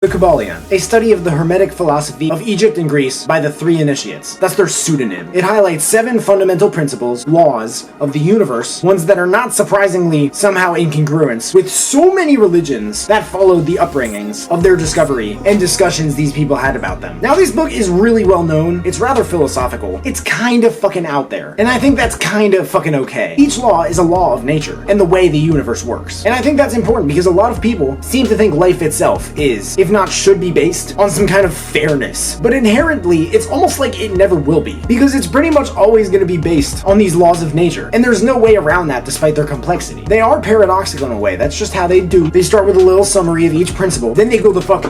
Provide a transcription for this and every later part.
The Kybalion, a study of the Hermetic philosophy of Egypt and Greece by the three initiates. That's their pseudonym. It highlights 7 fundamental principles, laws, of the universe, ones that are not surprisingly somehow incongruent with so many religions that followed the upbringings of their discovery and discussions these people had about them. Now, this book is really well known, it's rather philosophical, it's kind of fucking out there, and I think that's kind of fucking okay. Each law is a law of nature and the way the universe works. And I think that's important because a lot of people seem to think life itself is, if not should be, based on some kind of fairness. But inherently, it's almost like it never will be, because it's pretty much always going to be based on these laws of nature, and there's no way around that despite their complexity. They are paradoxical in a way, that's just how they do. They start with a little summary of each principle, then they go the fuck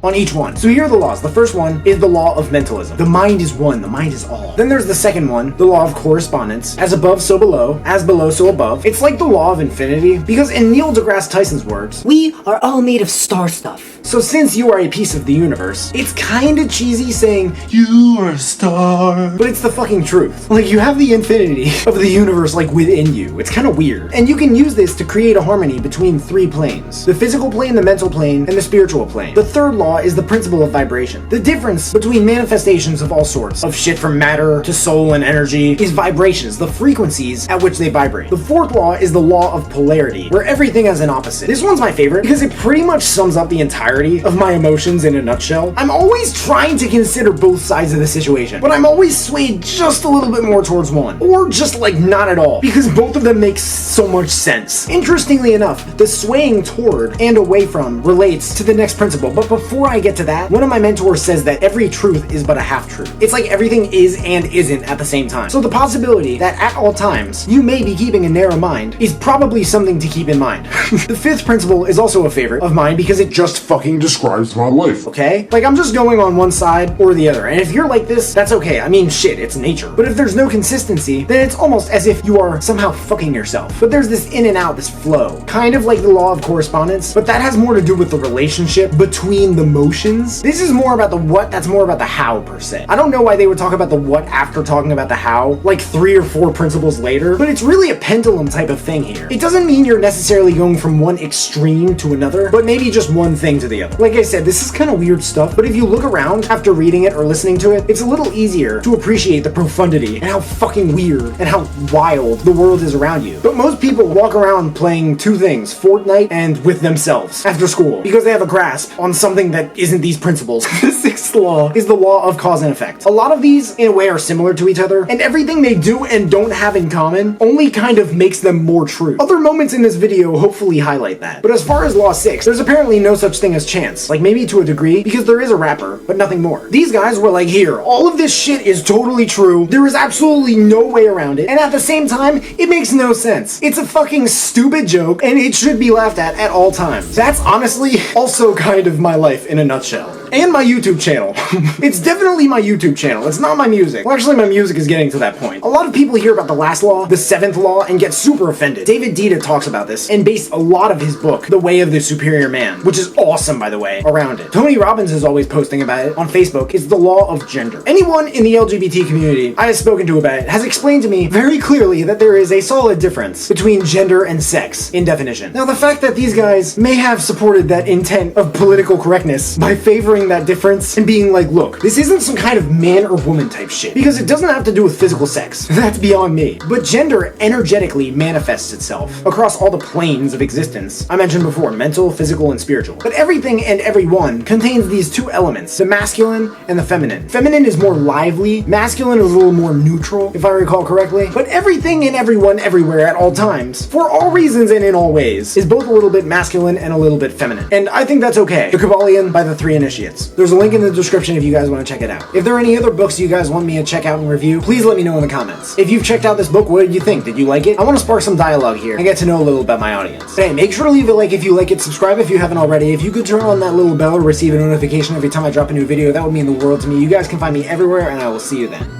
on each one. So here are the laws. The first one is the Law of Mentalism. The mind is one, the mind is all. Then there's the second one, the Law of Correspondence. As above, so below. As below, so above. It's like the Law of Infinity, because in Neil deGrasse Tyson's words, we are all made of star stuff. So since you are a piece of the universe, it's kinda cheesy saying, you are a star, but it's the fucking truth. Like, you have the infinity of the universe, like, within you. It's kinda weird. And you can use this to create a harmony between 3 planes. The physical plane, the mental plane, and the spiritual plane. The third law is the principle of vibration. The difference between manifestations of all sorts, of shit from matter to soul and energy, is vibrations, the frequencies at which they vibrate. The fourth law is the Law of Polarity, where everything has an opposite. This one's my favorite because it pretty much sums up the entirety of my emotions in a nutshell. I'm always trying to consider both sides of the situation, but I'm always swayed just a little bit more towards one, or just like not at all, because both of them make so much sense. Interestingly enough, the swaying toward and away from relates to the next principle, but before I get to that, one of my mentors says that every truth is but a half-truth. It's like everything is and isn't at the same time. So the possibility that at all times you may be keeping a narrow mind is probably something to keep in mind. The fifth principle is also a favorite of mine because it just fucking describes my life, okay? Like, I'm just going on one side or the other, and if you're like this, that's okay. I mean, shit, it's nature. But if there's no consistency, then it's almost as if you are somehow fucking yourself. But there's this in and out, this flow. Kind of like the Law of Correspondence, but that has more to do with the relationship between the motions. This is more about the what, that's more about the how, per se. I don't know why they would talk about the what after talking about the how, like 3 or 4 principles later, but it's really a pendulum type of thing here. It doesn't mean you're necessarily going from one extreme to another, but maybe just one thing to the other. Like I said, this is kind of weird stuff, but if you look around after reading it or listening to it, it's a little easier to appreciate the profundity and how fucking weird and how wild the world is around you. But most people walk around playing 2 things, Fortnite and with themselves after school, because they have a grasp on something that isn't these principles. The 6th law is the Law of Cause and Effect. A lot of these, in a way, are similar to each other, and everything they do and don't have in common only kind of makes them more true. Other moments in this video hopefully highlight that. But as far as Law 6, there's apparently no such thing as chance. Like, maybe to a degree, because there is a rapper, but nothing more. These guys were like, here, all of this shit is totally true, there is absolutely no way around it, and at the same time, it makes no sense. It's a fucking stupid joke, and it should be laughed at all times. That's honestly also kind of my life in a nutshell. And my YouTube channel. It's definitely my YouTube channel, it's not my music. Well, actually, my music is getting to that point. A lot of people hear about the last law, the 7th law, and get super offended. David Dita talks about this, and based a lot of his book, The Way of the Superior Man, which is awesome, by the way, around it. Tony Robbins is always posting about it on Facebook. It's the law of gender. Anyone in the LGBT community I have spoken to about it has explained to me very clearly that there is a solid difference between gender and sex in definition. Now, the fact that these guys may have supported that intent of political correctness by favoring that difference and being like, look, this isn't some kind of man or woman type shit, because it doesn't have to do with physical sex. That's beyond me. But gender energetically manifests itself across all the planes of existence I mentioned before, mental, physical, and spiritual. But everything and everyone contains these 2 elements, the masculine and the feminine. Feminine is more lively, masculine is a little more neutral, if I recall correctly. But everything and everyone everywhere at all times, for all reasons and in all ways, is both a little bit masculine and a little bit feminine. And I think that's okay. The Kybalion by the 3 initiates. There's a link in the description if you guys want to check it out. If there are any other books you guys want me to check out and review, please let me know in the comments. If you've checked out this book, what did you think? Did you like it? I want to spark some dialogue here and get to know a little about my audience. But hey, make sure to leave a like if you like it, subscribe if you haven't already. If you could turn on that little bell to receive a notification every time I drop a new video, that would mean the world to me. You guys can find me everywhere, and I will see you then.